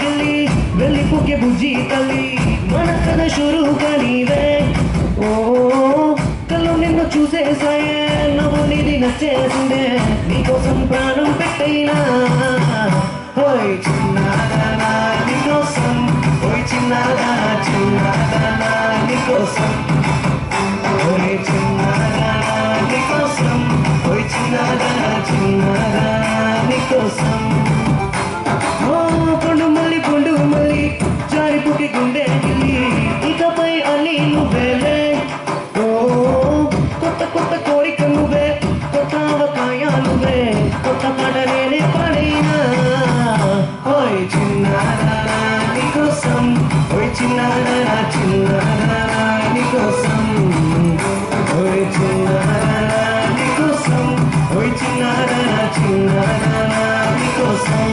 గిల్లి వెళ్ళిపోకే బుజ్జి తల్లి మన కథ షురుగా నీవే ఓ కళ్ళు నిన్ను చూసేసాయే నవ్వు నీది నచ్చేసిందే నీకోసం ప్రాణం పెట్టైనా ఓయ్ చిన్నదానా నీకోసం ఓయ్ చిన్నదానా చిన్నదానా నీకోసం ఓయ్ చిన్నదానా నీకోసం ఓయ్ చిన్నదానా చిన్నదానా నీకోసం పండు మళ్ళీ జారిపుకి గుండె గిల్లి ఇకపై అన్ని నువ్వేలే ఓ కొత్త కోరిక నువ్వే కొత్త అవకాయ నువ్వే కొత్త పాట నేనే పాడైనా ఓయ్ చిన్నదానా నీకోసం ఓయ్ చిన్నదానా చిన్నదానా నీకోసం ఓయ్ చిన్నదానా నీకోసం ఓయ్ చిన్నదానా చిన్నదానా నీకోసం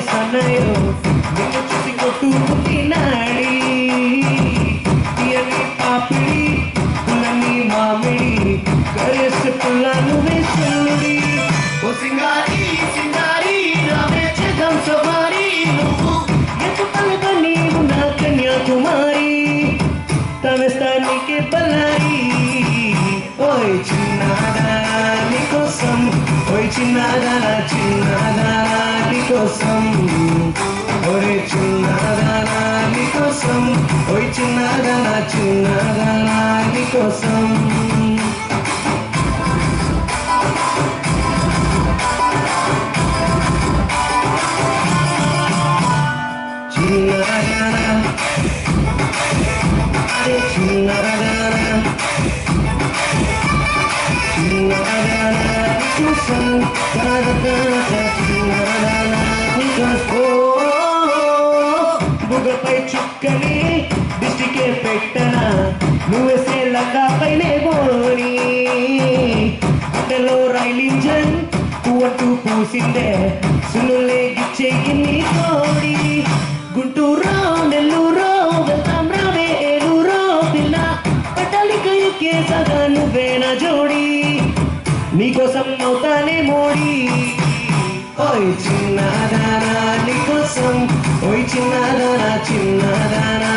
సన్నయో నిన్ను చూసి కొట్టుకుంది నాడి తీయని పాపిడి పుల్లని మామిడి కరేసి పుల్ల నువ్వే సున్నుడి ఓ సింగారి సింగారి రావే చేద్దాం సవారి నువ్వు ఎత్తుకలుగా నీవు నా కన్యాకుమారి తమస్తానికి బల్లారి ఓయ్ చిన్నదానా నీకోసం ఓయ్ చిన్నదానా చిన్నదానా నీకోసం ఓయ్ చిన్నదానా నీకోసం ఓయ్ చిన్నదానా చిన్నదానా నీకోసం చిన్నదానా అరే చిన్నదానా బుగపై చుక్కని దిష్టికే పెట్టనా నువ్వేసే లంగా పైనే బోని అటలో రైలింజన్ పువ్వంటూ పూసిందే సునులే గిచ్చేయి నీ తోడి గుంటూరు నెల్లూరు వెళ్తాం రావే ఏలూరు పిల్ల పట్టాలిక ఎక్కే సగా నువ్వే నా జోడి నీకోసం అవుతానే మోడి ఓయ్ చిన్నదానా నీకోసం ఓయ్ చిన్నదానా చిన్నదానా